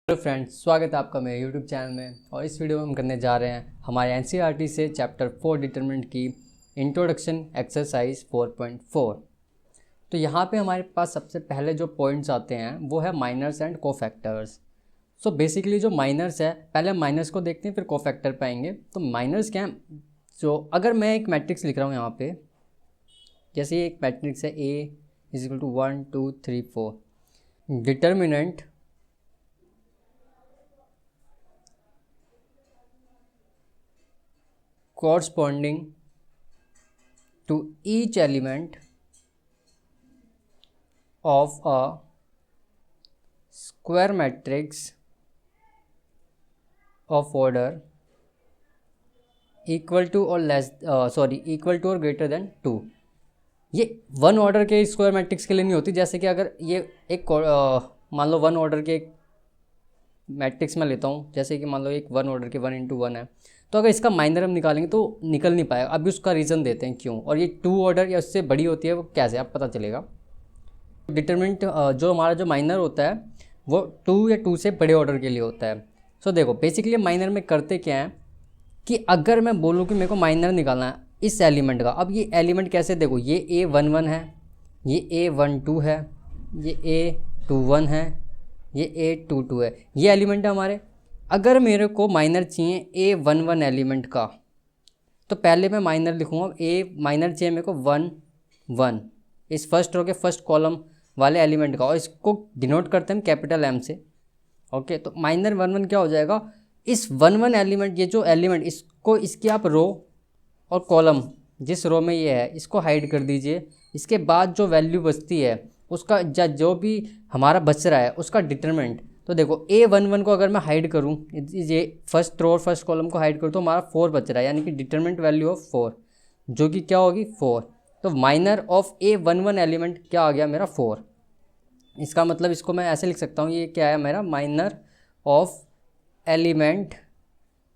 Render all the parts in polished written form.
Hello friends, स्वागत है आपका मेरे यूट्यूब चैनल में। और इस वीडियो में हम करने जा रहे हैं हमारे एनसीईआरटी से चैप्टर 4 डिटरमिनेंट की इंट्रोडक्शन एक्सरसाइज 4.4। तो यहाँ पे हमारे पास सबसे पहले जो पॉइंट्स आते हैं वो है minors and cofactors. So basically जो माइनर्स है, पहले हम माइनर्स को देखते हैं फिर कोफैक्टर पे आएंगे। तो माइनर्स क्या है, जो अगर मैं एक मैट्रिक्स लिख रहा हूँ यहाँ पे, जैसे ये एक मैट्रिक्स है A = 1 2 3 4, determinant corresponding to each element of a square matrix of order equal to or greater than 2। ये वन ऑर्डर के स्क्वायर मैट्रिक्स के लिए नहीं होती। जैसे कि अगर ये एक मान लो वन ऑर्डर के मैट्रिक्स में लेता हूँ, जैसे कि मान लो एक वन ऑर्डर के 1 × 1 है, तो अगर इसका माइनर हम निकालेंगे तो निकल नहीं पाएगा। अभी उसका रीज़न देते हैं क्यों। और ये 2 ऑर्डर या उससे बड़ी होती है वो कैसे, अब पता चलेगा। डिटरमिनेंट जो हमारा जो माइनर होता है वो 2 या 2 से बड़े ऑर्डर के लिए होता है। सो देखो बेसिकली माइनर में करते क्या है कि अगर मैं बोलूँ कि मेरे को माइनर निकालना है इस एलिमेंट का, अब ये एलिमेंट कैसे, देखो ये A11 है, ये A12 है, ये A21 है, ये A22 है, ये एलिमेंट है हमारे। अगर मेरे को माइनर चाहिए A11 एलिमेंट का, तो पहले मैं माइनर लिखूँगा। माइनर चाहिए मेरे को 1 1 इस फर्स्ट रो के फर्स्ट कॉलम वाले एलिमेंट का, और इसको डिनोट करते हैं हम कैपिटल M से। ओके, तो माइनर 1 1 क्या हो जाएगा, इस 1 1 एलिमेंट, ये जो एलिमेंट इसको, इसकी आप रो और कॉलम जिस रो में ये है इसको हाइड कर दीजिए। इसके बाद जो वैल्यू बचती है उसका जो भी हमारा बच रहा है उसका डिटरमिनेंट। तो देखो A11 को अगर मैं हाइड करूँ, ये फर्स्ट रो और फर्स्ट कॉलम को हाइड करूँ, तो हमारा 4 बच रहा है, यानी कि डिटरमिनेंट वैल्यू ऑफ 4 जो कि क्या होगी 4। तो माइनर ऑफ A11 एलिमेंट क्या आ गया मेरा 4। इसका मतलब इसको मैं ऐसे लिख सकता हूँ, ये क्या है मेरा minor of element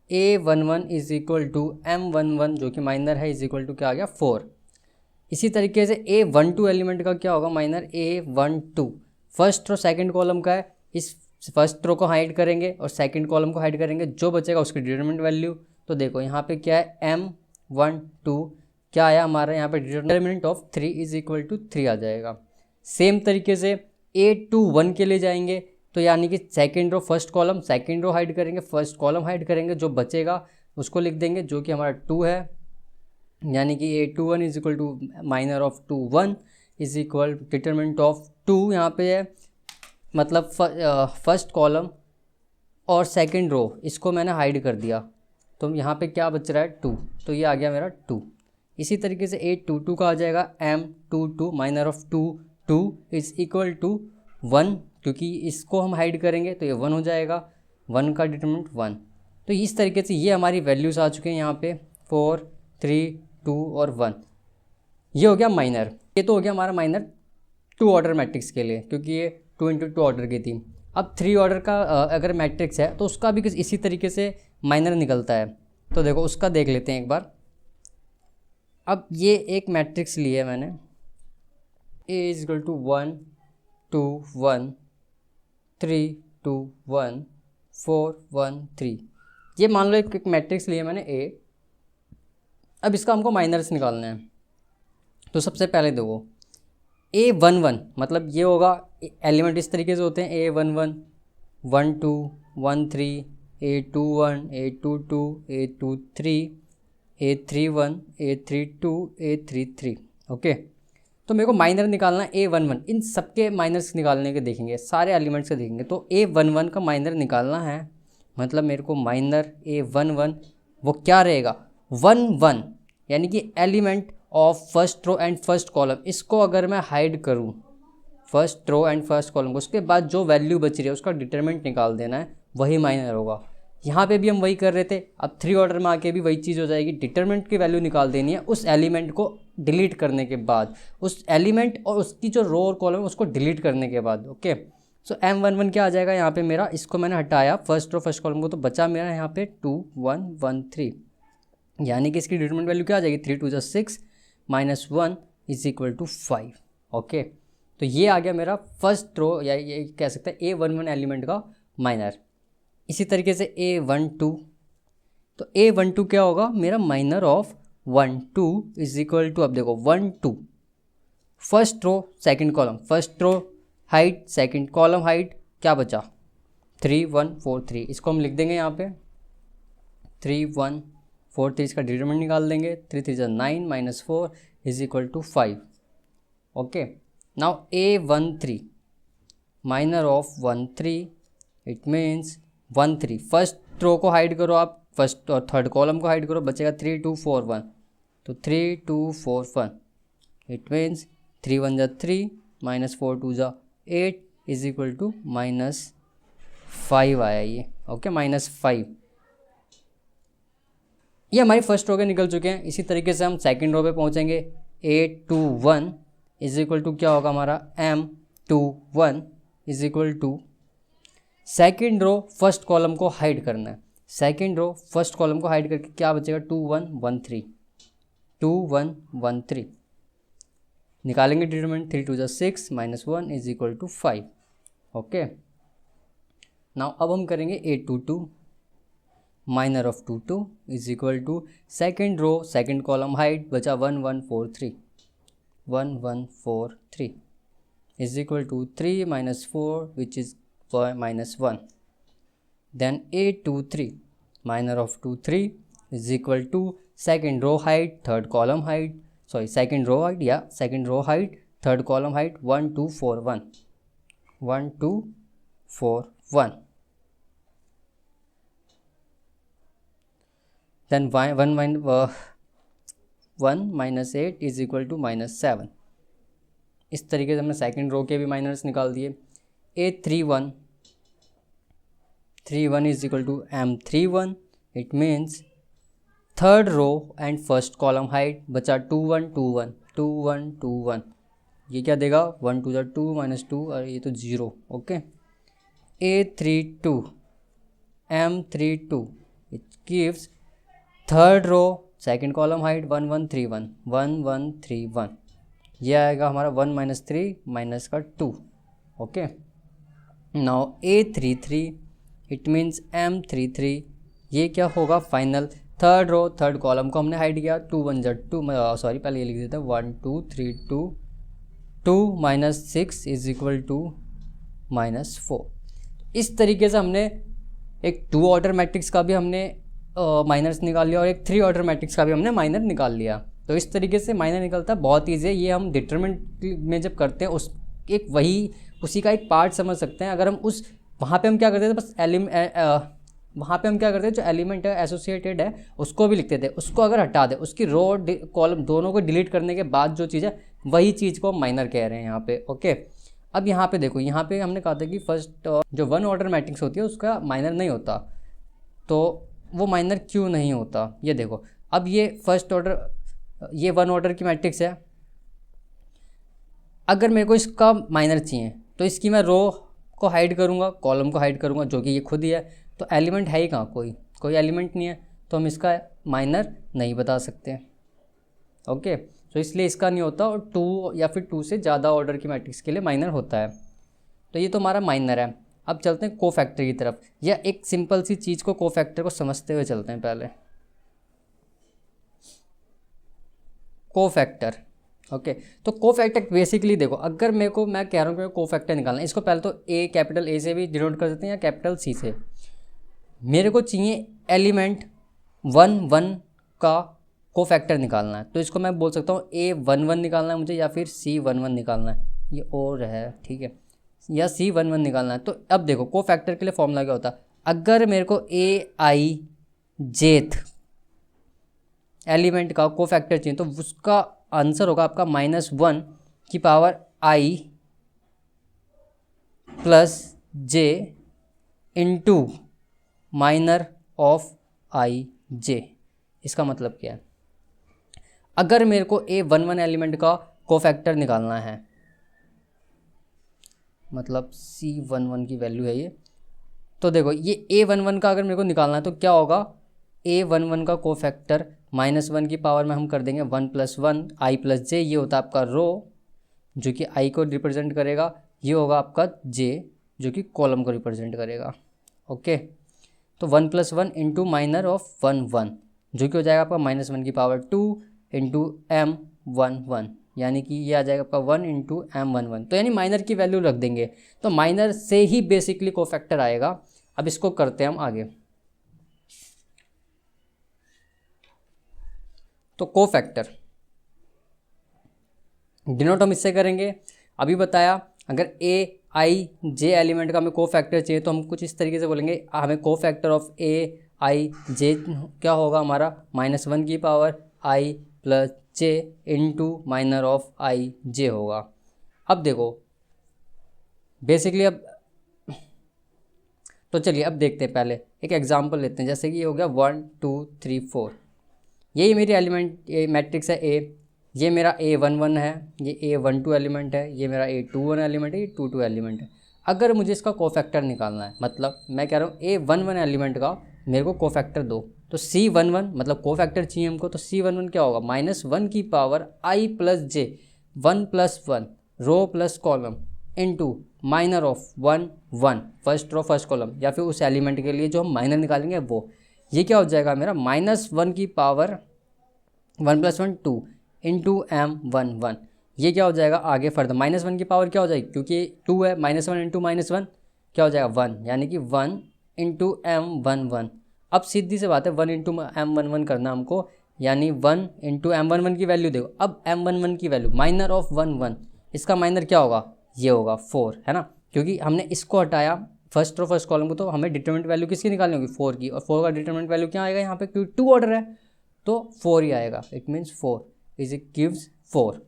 A11 = M11 जो कि माइनर है = क्या आ गया 4। इसी तरीके से A12 एलिमेंट का क्या होगा minor A12 first row second column का है, इस फर्स्ट रो को हाइड करेंगे और सेकंड कॉलम को हाइड करेंगे, जो बचेगा उसकी डिटरमिनेंट वैल्यू। तो देखो यहाँ पे क्या है M12 क्या आया हमारा, यहाँ पे डिटरमिनेंट ऑफ 3 = 3 आ जाएगा। सेम तरीके से A21 के लिए जाएंगे, तो यानी कि second row first column, second row hide करेंगे, फर्स्ट कॉलम हाइड करेंगे, जो बचेगा उसको लिख देंगे जो कि हमारा 2 है, यानी कि A21 = minor of 2 1 = determinant of 2 यहाँ पे है, मतलब फर्स्ट कॉलम और सेकंड रो इसको मैंने हाइड कर दिया, तो यहाँ पे क्या बच रहा है 2, तो ये आ गया मेरा 2। इसी तरीके से A22 का आ जाएगा M22 माइनर ऑफ 2 2 = 1, क्योंकि इसको हम हाइड करेंगे तो ये 1 हो जाएगा, 1 का डिटरमिनेंट 1। तो इस तरीके से ये हमारी वैल्यूज़ आ चुके हैं यहाँ पे 4 3 2 और 1। ये हो गया माइनर। ये तो हो गया हमारा माइनर 2 ऑर्डर मैट्रिक्स के लिए, क्योंकि ये 2 × 2 ऑर्डर की थी। अब 3 ऑर्डर का अगर मैट्रिक्स है तो उसका भी इसी तरीके से माइनर निकलता है। तो देखो उसका देख लेते हैं एक बार। अब ये एक मैट्रिक्स लिया है मैंने, A = 1 2 1 3 2 1 4 1 3, ये मान लो एक मैट्रिक्स लिया मैंने A। अब इसका हमको माइनर्स निकालना है। तो सबसे पहले देखो A11 मतलब ये होगा, एलिमेंट इस तरीके से होते हैं A11 1 2 1 3 A21 A22 A23 A31 A32 A33। Okay, तो मेरे को माइनर निकालना है A11। इन सबके माइनर्स निकालने के देखेंगे, सारे एलिमेंट्स के देखेंगे। तो A11 का माइनर निकालना है, मतलब मेरे को माइनर A11 वो क्या रहेगा 1 1, यानी कि element of first row and first column, इसको अगर मैं हाइड करूँ first row and first column को, उसके बाद जो वैल्यू बच रही है उसका डिटरमिनेंट निकाल देना है, वही माइनर होगा। यहाँ पे भी हम वही कर रहे थे, अब 3 ऑर्डर में आके भी वही चीज़ हो जाएगी, डिटरमिनेंट की वैल्यू निकाल देनी है उस एलिमेंट को डिलीट करने के बाद, उस एलिमेंट और उसकी जो रो और कॉलम है उसको डिलीट करने के बाद। ओके, सो M11 क्या आ जाएगा यहाँ पे मेरा, इसको मैंने हटाया फर्स्ट रो फर्स्ट कॉलम को, तो बचा मेरा यहाँ पे 2 1 1 3, यानी कि इसकी डिटरमिनेंट वैल्यू क्या आ जाएगी 3 2 6 -1 = 5। ओके, तो ये आ गया मेरा फर्स्ट रो, या ये कह सकते हैं A11 एलिमेंट का माइनर। इसी तरीके से A12, तो A12 क्या होगा, मेरा minor of 1 2 is equal to, अब देखो 1 2 first row second column, first row hide second column hide, क्या बचा 3 1 4 3, इसको हम लिख देंगे यहाँ पे 3 1 4 3, इसका डिटरमिनेंट निकाल देंगे, 3 3 9 minus 4 is equal to 5। Okay, now A13 minor of 1 3, it means 1 3 first row को हाइड करो आप, फर्स्ट और थर्ड कॉलम को हाइड करो, बचेगा 3 2 4 1, तो 3 2 4 1, it means 3 1 3 minus 4 2 8 is equal to -5 आया ये। ओके, -5, ये हमारी फर्स्ट रो के निकल चुके हैं। इसी तरीके से हम सेकंड रो पे पहुंचेंगे। A21 इज इक्वल टू क्या होगा हमारा, M21 is equal to, second row first column को हाइड करना है, सेकंड रो फर्स्ट कॉलम को हाइड करके क्या बचेगा 2 1 1 3, 2 1 1 3, निकालेंगे determinant, 3 2 6 minus 1 is equal to 5। Okay, now अब हम करेंगे A22 minor of 2 2 is equal to, second row second column hide बचा 1 1 4 3, 1 1 4 3 is equal to 3 minus 4 which is -1। Then A23 minor of 2 3 is equal to, second row hide third column hide, sorry second row hide या second row hide third column hide 1 2 4 1, 1 2 4 1, then 1 minus 8 is equal to -7। इस तरीके से हमने second row के भी miners निकाल दिए। A31 31 is equal to M31, it means third row and first column hide बचा 2 1 2 1, 2 1 2 1, ये क्या देगा 1 2 2 माइनस 2 और ये तो 0। Okay, A32 M32 it gives third row second column hide 1 1 3 1, 1 1 3 1, ये आएगा हमारा 1 माइनस 3 माइनस का 2। Okay, now A33 it means M33, ये क्या होगा final third row third column को हमने हाइड किया, 2 1 2, सॉरी पहले ये लिख देता 1 2 3 2, 2 माइनस 6 इज इक्वल टू -4। इस तरीके से हमने एक 2 ऑर्डर मैट्रिक्स का भी हमने माइनर्स निकाल लिया और एक 3 ऑर्डर मैट्रिक्स का भी हमने माइनर निकाल लिया। तो इस तरीके से माइनर निकलता है, बहुत ईजी है। ये हम डिटरमिनेंट में जब करते हैं उस एक वही उसी का एक पार्ट समझ सकते हैं। अगर हम उस वहाँ पे हम क्या करते थे, बस वहाँ पे हम क्या करते हैं, जो एलिमेंट है एसोसिएटेड है उसको भी लिखते थे, उसको अगर हटा दे उसकी रो कॉलम दोनों को डिलीट करने के बाद जो चीज़ है वही चीज़ को हम माइनर कह रहे हैं यहाँ पे। ओके, अब यहाँ पे देखो, यहाँ पे हमने कहा था कि फर्स्ट जो 1 ऑर्डर मैट्रिक्स होती है उसका माइनर नहीं होता, तो वो माइनर क्यों नहीं होता ये देखो। अब ये फर्स्ट ऑर्डर, ये 1 ऑर्डर की मैट्रिक्स है, अगर मेरे को इसका माइनर चाहिए तो इसकी मैं रो को हाइड करूँगा, कॉलम को हाइड करूँगा, जो कि ये खुद ही है, तो एलिमेंट है ही कहाँ, कोई एलिमेंट नहीं है, तो हम इसका माइनर नहीं बता सकते। ओके, तो इसलिए इसका नहीं होता, और 2 या फिर 2 से ज़्यादा ऑर्डर की मैट्रिक्स के लिए माइनर होता है। तो ये तो हमारा माइनर है। अब चलते हैं कोफैक्टर की तरफ, या एक सिंपल सी चीज़ को कोफैक्टर को समझते हुए चलते हैं पहले। कोफैक्टर, ओके, तो कोफैक्टर बेसिकली देखो, अगर मेरे को मैं कह रहा हूँ कि कोफैक्टर निकालना है, इसको पहले तो कैपिटल ए से भी डिनोट कर सकते हैं या कैपिटल सी से। मेरे को चाहिए एलिमेंट 1 1 का कोफैक्टर निकालना है, तो इसको मैं बोल सकता हूँ A11 निकालना है मुझे, या फिर C11 निकालना है, ये और है, ठीक है, या C11 निकालना है। तो अब देखो कोफैक्टर के लिए फॉर्मूला क्या होता है, अगर मेरे को Aij एलिमेंट का कोफैक्टर चाहिए तो उसका आंसर होगा आपका -1 की power i plus j into minor of ij। इसका मतलब क्या है, अगर मेरे को A11 एलिमेंट का कोफैक्टर निकालना है, मतलब C11 की वैल्यू है ये, तो देखो ये A11 का अगर मेरे को निकालना है तो क्या होगा, A11 का कोफैक्टर -1 की पावर में हम कर देंगे 1 + 1 i + j, ये होता है आपका रो जो कि i को रिप्रेजेंट करेगा, ये होगा आपका j जो कि कॉलम को रिप्रेजेंट करेगा। ओके, तो 1 + 1 इंटू माइनर ऑफ 1 1, जो कि हो जाएगा आपका -1⁻2 इंटू m11, यानी कि ये आ जाएगा आपका 1 इंटू m11। तो यानी माइनर की वैल्यू रख देंगे, तो माइनर से ही बेसिकली कोफैक्टर आएगा। अब इसको करते हैं हम आगे। तो कोफैक्टर डिनोट हम इससे करेंगे। अभी बताया अगर ए आई जे एलिमेंट का हमें कोफैक्टर चाहिए तो हम कुछ इस तरीके से बोलेंगे, हमें कोफैक्टर ऑफ ए आई जे क्या होगा हमारा -1⁻i + j into minor of I J होगा। अब देखो बेसिकली अब तो चलिए अब देखते हैं, पहले एक एग्जांपल लेते हैं। जैसे कि ये हो गया 1 2 3 4, यही मेरी एलिमेंट मैट्रिक्स है ए, ये मेरा A11 है, ये A12 एलिमेंट है, ये मेरा A21 एलिमेंट है, ये 22 एलिमेंट है। अगर मुझे इसका कोफैक्टर निकालना है, मतलब मैं कह रहा हूँ A11 एलिमेंट का मेरे को कोफैक्टर दो, तो C11 मतलब कोफैक्टर चाहिए हमको, तो C11 क्या होगा -1⁻i + j 1 + 1 row plus column into minor of 1 1 first row first column, या फिर उस एलिमेंट के लिए जो हम माइनर निकालेंगे वो। ये क्या हो जाएगा मेरा -1⁻1 + 1 2 इंटू m11। ये क्या हो जाएगा आगे फर्दर -1 की पावर क्या हो जाएगी, क्योंकि 2 है, -1 इंटू -1 क्या हो जाएगा 1, यानी कि 1 इंटू m11। अब सीधी सी बात है 1 इंटू m11 करना हमको, यानी 1 इंटू m11 की वैल्यू देखो। अब m11 की वैल्यू माइनर ऑफ 1 1, इसका माइनर क्या होगा, ये होगा 4, है ना, क्योंकि हमने इसको हटाया फर्स्ट रो फर्स्ट कॉलम को, तो हमें डिटरमिनेंट वैल्यू किसकी निकालनी होगी 4 की, और 4 का डिटरमिनेंट वैल्यू क्या आएगा यहाँ पे, क्योंकि 2 ऑर्डर है तो 4 ही आएगा। It means 4 is it gives 4।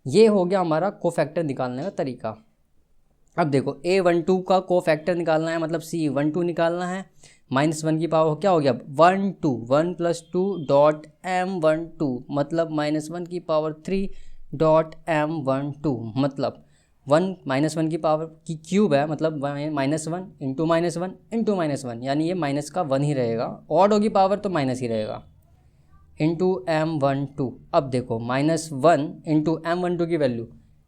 ये हो गया हमारा कोफैक्टर निकालने का तरीका। अब देखो A12 का कोफैक्टर निकालना है, मतलब C12 निकालना है, -1 की पावर क्या हो गया 1 2 1 + 2 डॉट m12, मतलब -1⁻3 डॉट m12, मतलब 1 -1 की पावर की क्यूब है, मतलब -1 इंटू -1 इंटू -1, यानी ये माइनस का 1 ही रहेगा, ऑड होगी पावर तो माइनस ही रहेगा, इंटू m12। अब देखो -1 इंटू m12 की value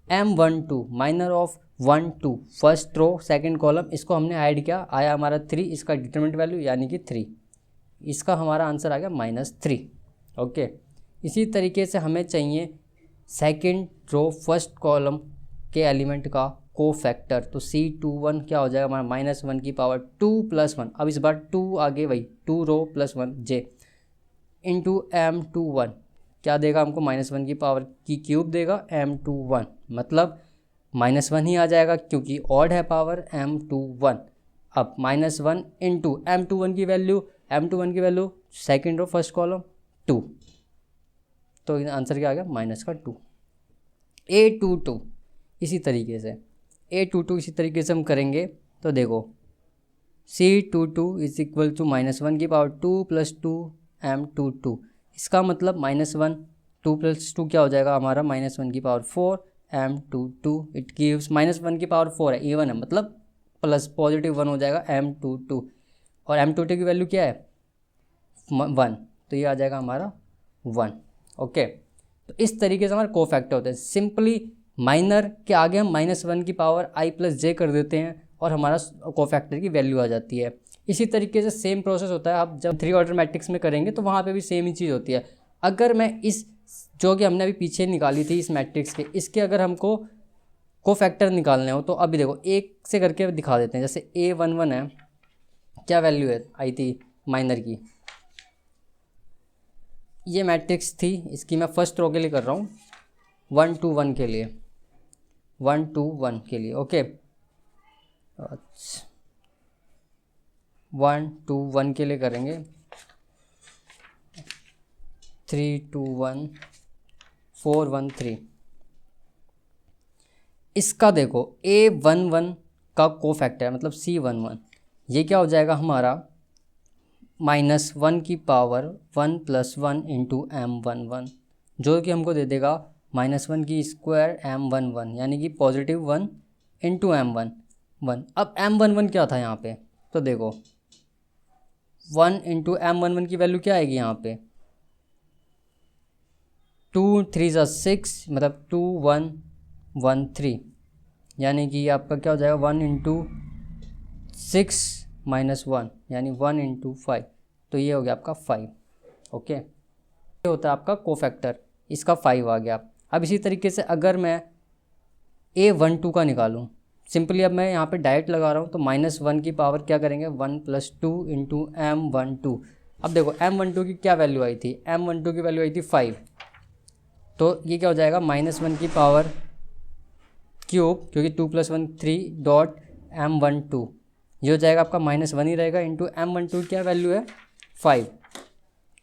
m12 minor of 1 2 first row second column, इसको हमने ऐड किया, आया हमारा 3, इसका डिटरमिनेंट वैल्यू यानी कि 3, इसका हमारा आंसर आ गया -3। ओके, इसी तरीके से हमें चाहिए सेकंड रो फर्स्ट कॉलम के एलिमेंट का कोफैक्टर, तो C21 क्या हो जाएगा हमारा -1⁻2 + 1, अब इस बार 2 आगे वही 2 रो प्लस 1 j इंटू m21 क्या देगा हमको -1 की पावर की क्यूब देगा m21, मतलब -1 ही आ जाएगा क्योंकि ऑड है पावर m21। अब -1 इंटू m21 की value second row first column 2, तो आंसर क्या आ गया -2। A22 इसी तरीके से इसी तरीके से हम करेंगे, तो देखो C22 is equal to -1⁻2 + 2 m22, इसका मतलब -1 2 + 2 क्या हो जाएगा हमारा -1⁴ m22, इट गिव्स -1⁴ है, इवन है, मतलब प्लस +1 हो जाएगा m22, और m22 की वैल्यू क्या है 1, तो ये आ जाएगा हमारा 1। ओके, तो इस तरीके से हमारे कोफैक्टर होते हैं। सिंपली माइनर के आगे हम -1⁻i + j कर देते हैं और हमारा कोफैक्टर की वैल्यू आ जाती है। इसी तरीके से सेम प्रोसेस होता है, आप जब 3 ऑर्डर मैट्रिक्स में करेंगे तो वहाँ पे भी सेम ही चीज़ होती है। अगर मैं इस जो कि हमने अभी पीछे निकाली थी इस मैट्रिक्स के, इसके अगर हमको कोफैक्टर निकालने हो तो अभी देखो एक से करके दिखा देते हैं। जैसे A11 है, क्या वैल्यू है आई थी माइनर की, ये मैट्रिक्स थी, इसकी मैं फर्स्ट रो के लिए कर रहा हूँ 1 2 1 के लिए, 1 2 1 के लिए। ओके, 1 2 1 के लिए करेंगे, 3 2 1 4 1 3। इसका देखो A11 का कोफैक्टर है, मतलब C11, ये क्या हो जाएगा हमारा -1 की पावर 1 + 1 इंटू m11, जो कि हमको दे देगा -1 की स्क्वायर m11, यानी कि +1 इंटू m11। अब m11 क्या था यहाँ पे, तो देखो 1 इंटू m11 की वैल्यू क्या आएगी यहाँ पे 2 3 6, मतलब 2 1 1 3, यानी कि आपका क्या हो जाएगा 1 इंटू 6 -1 यानी 1 × 5, तो ये हो गया आपका 5। ओके, ये होता है आपका कोफैक्टर, इसका 5 आ गया। अब इसी तरीके से अगर मैं A12 का निकालूं, सिंपली अब मैं यहाँ पे डायरेक्ट लगा रहा हूँ, तो -1 की पावर क्या करेंगे 1 + 2 × M12। अब देखो M12 की क्या वैल्यू आई थी, M12 की वैल्यू आई थी 5, तो ये क्या हो जाएगा -1 की पावर क्यूब, क्योंकि 2 + 1 3 डॉट M12, ये हो जाएगा आपका -1 ही रहेगा, इंटू M12 क्या वैल्यू है 5,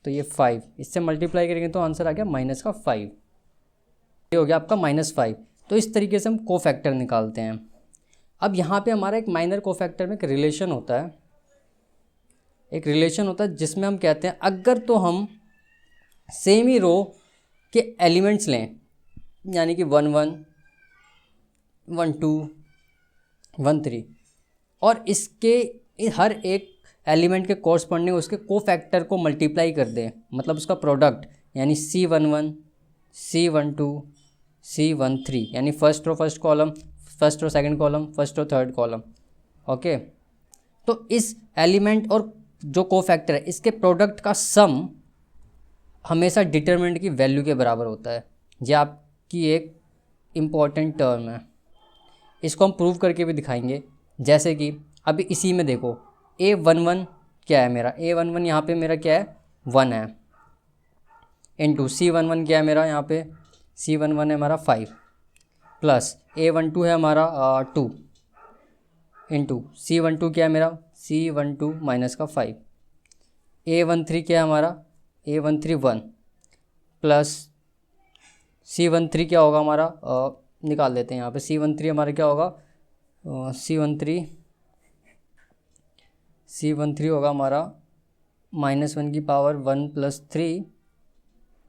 तो ये 5, इससे मल्टीप्लाई करेंगे तो आंसर आ गया -5, ये हो गया आपका -5। तो इस तरीके से हम कोफैक्टर निकालते हैं। अब यहाँ पे हमारा एक माइनर कोफैक्टर में एक रिलेशन होता है, जिसमें हम कहते हैं अगर तो हम सेम ही रो के एलिमेंट्स लें, यानी कि 1 1 1 2 1 3, और इसके हर एक एलिमेंट के कॉरस्पॉन्डिंग उसके कोफैक्टर को मल्टीप्लाई कर दें, मतलब उसका प्रोडक्ट, यानी C11 C12 C13, यानी first row first column, first row second column, first row third column. Okay, तो इस एलिमेंट और जो कोफैक्टर है इसके प्रोडक्ट का सम हमेशा डिटरमिनेंट की वैल्यू के बराबर होता है। ये आपकी एक इम्पॉर्टेंट टर्म है, इसको हम प्रूव करके भी दिखाएंगे। जैसे कि अभी इसी में देखो A11 क्या है मेरा, A11 यहाँ पे मेरा क्या है 1 है, इंटू C11 क्या है मेरा, यहाँ पे C11 है हमारा 5, प्लस A12 है हमारा 2, इंटू C12 क्या है मेरा C12 माइनस का 5, A13 क्या है हमारा A13 1, प्लस C13 क्या होगा हमारा निकाल देते हैं यहाँ पे, C13 हमारा क्या होगा C13 होगा हमारा -1 की पावर 1 + 3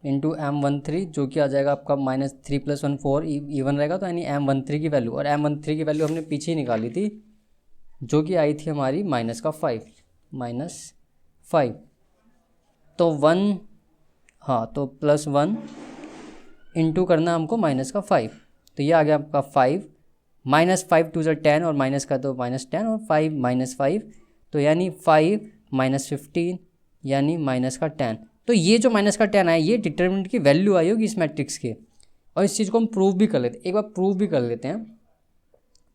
इंटू M13, जो कि आ जाएगा आपका -3 + 1 4 इवन रहेगा, तो यानी M13 की वैल्यू, और M13 की वैल्यू हमने पीछे ही निकाली थी, जो कि आई थी हमारी -5, तो 1, हाँ तो +1 इंटू करना हमको -5, तो ये आ गया आपका 5, -5 2 × 10, और माइनस का तो -10, और 5 - 5, तो यानी 5 - 15 यानी -10। तो ये जो -10 आया ये डिटरमिनेंट की वैल्यू आई होगी इस मैट्रिक्स के, और इस चीज़ को हम प्रूव भी कर लेते हैं, एक बार प्रूव भी कर लेते हैं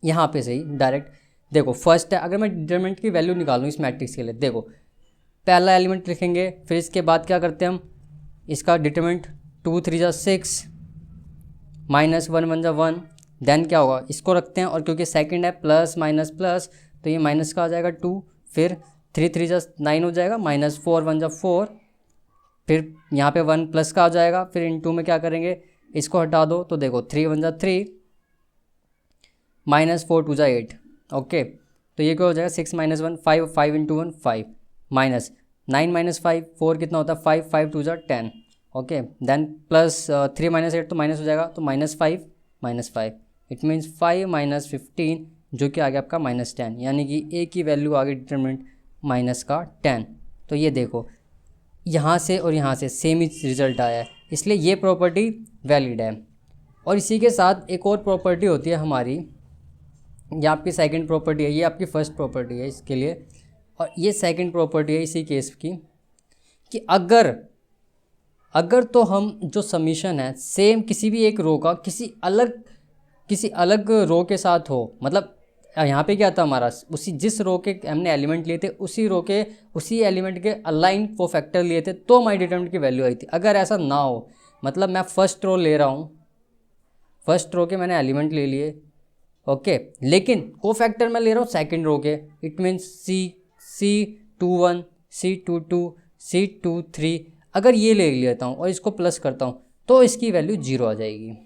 यहाँ पे से ही डायरेक्ट। देखो फर्स्ट है, अगर मैं डिटरमिनेंट की वैल्यू निकालूँ इस मैट्रिक्स के लिए, देखो पहला एलिमेंट लिखेंगे, फिर इसके बाद क्या करते हैं हम, इसका डिटरमिनेंट 2 3 × 6 -1 1 × 1, देन क्या होगा इसको रखते हैं, और क्योंकि सेकंड है प्लस माइनस प्लस, तो ये माइनस का आ जाएगा 2, फिर 3 3 × 9 हो जाएगा, -4 1 × 4, फिर यहाँ पे 1 प्लस का आ जाएगा, फिर इन 2 में क्या करेंगे इसको हटा दो, तो देखो 3 1 × 3 -4 2 × 8। ओके, तो ये क्या हो जाएगा 6 - 1 5 5 × 1 5, माइनस 9 - 5 4 कितना होता है 5 5 2 × 10। ओके, देन प्लस 3 - 8 तो माइनस हो जाएगा, तो -5 -5, इट मीन्स 5 - 15, जो कि आ गया आपका -10, यानी कि ए की वैल्यू आ गई डिटरमिनेंट -10। तो ये देखो यहाँ से और यहाँ से सेम ही रिजल्ट आया है, इसलिए ये प्रॉपर्टी वैलिड है। और इसी के साथ एक और प्रॉपर्टी होती है हमारी, ये आपकी सेकंड प्रॉपर्टी है, ये आपकी फर्स्ट प्रॉपर्टी है इसके लिए, और ये सेकंड प्रॉपर्टी है इसी केस की, कि अगर तो हम जो समीशन है सेम किसी भी एक रो का किसी अलग रो के साथ हो, मतलब यहाँ पे क्या था हमारा, उसी जिस रो के हमने एलिमेंट लिए थे उसी एलिमेंट के अलाइन कोफैक्टर लिए थे, तो हमारी डिटरमिनेंट की वैल्यू आई थी। अगर ऐसा ना हो, मतलब मैं फर्स्ट रो ले रहा हूँ, फर्स्ट रो के मैंने एलिमेंट ले लिए, ओके, लेकिन कोफैक्टर मैं ले रहा हूँ सेकंड रो के, it means C21 C22 C23, अगर ये ले लेता हूँ और इसको प्लस करता हूँ तो इसकी वैल्यू 0 आ जाएगी।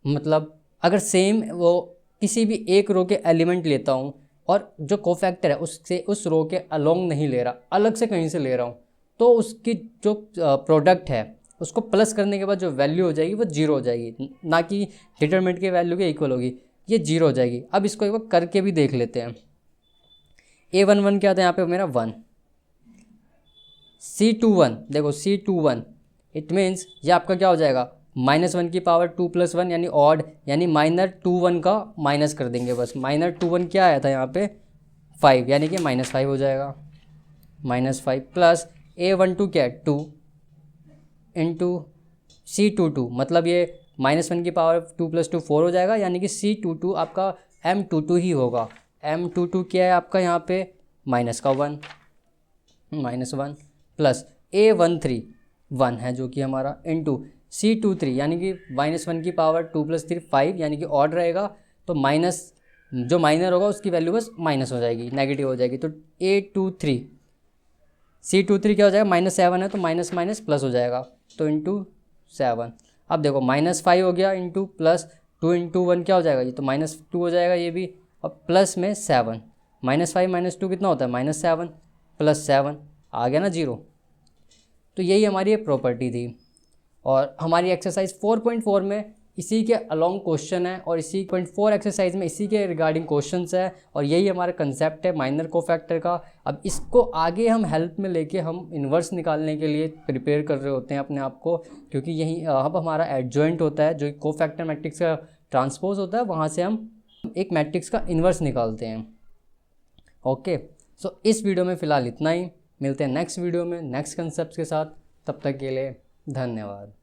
मतलब अगर सेम वो किसी भी एक रो के एलिमेंट लेता हूँ और जो कोफैक्टर है उससे उस रो के अलोंग नहीं ले रहा, अलग से कहीं से ले रहा हूँ, तो उसकी जो प्रोडक्ट है उसको प्लस करने के बाद जो वैल्यू हो जाएगी वो 0 हो जाएगी, ना कि डिटरमिनेंट के वैल्यू के इक्वल होगी, ये 0 हो जाएगी। अब इसको एक बार करके भी देख लेते हैं। A11 क्या था यहाँ पे मेरा 1, C21 देखो C21 इट मीन्स ये आपका क्या हो जाएगा -1 की पावर 2 + 1 यानी ऑड, यानी -21 का माइनस कर देंगे बस। -21 क्या आया था यहाँ पे 5 यानी कि -5 हो जाएगा, -5 प्लस A12 क्या है 2 इंटू C22, मतलब ये -1 की पावर 2 + 2 4 हो जाएगा, यानी कि C22 आपका M22 ही होगा। M22 क्या है आपका यहाँ पे -1 प्लस A13 1 है जो कि हमारा इंटू C23 यानी कि -1 की पावर 2 + 3 5 यानी कि ऑड रहेगा, तो माइनस जो माइनर होगा उसकी वैल्यू बस माइनस हो जाएगी, नेगेटिव हो जाएगी। तो A23 C23 क्या हो जाएगा -7 है तो माइनस माइनस प्लस हो जाएगा, तो इंटू 7। अब देखो -5 हो गया इंटू प्लस 2 इंटू 1 क्या हो जाएगा, ये तो -2 हो जाएगा ये भी, और प्लस में 7, -5 - 2 कितना होता है -7 प्लस 7 आ गया ना 0। तो यही हमारी ये प्रॉपर्टी थी, और हमारी एक्सरसाइज 4.4 में इसी के अलोंग क्वेश्चन है, और इसी 4 एक्सरसाइज में इसी के रिगार्डिंग क्वेश्चंस है, और यही हमारा कंसेप्ट है माइनर कोफैक्टर का। अब इसको आगे हम हेल्प में लेके हम इन्वर्स निकालने के लिए प्रिपेयर कर रहे होते हैं अपने आप को, क्योंकि यही अब हमारा एडजॉइंट होता है जो कोफैक्टर मैट्रिक्स का ट्रांसपोज होता है, वहाँ से हम एक मैट्रिक्स का इन्वर्स निकालते हैं। ओके, सो इस वीडियो में फ़िलहाल इतना ही, मिलते हैं नेक्स्ट वीडियो में नेक्स्ट कंसेप्ट के साथ, तब तक के लिए धन्यवाद।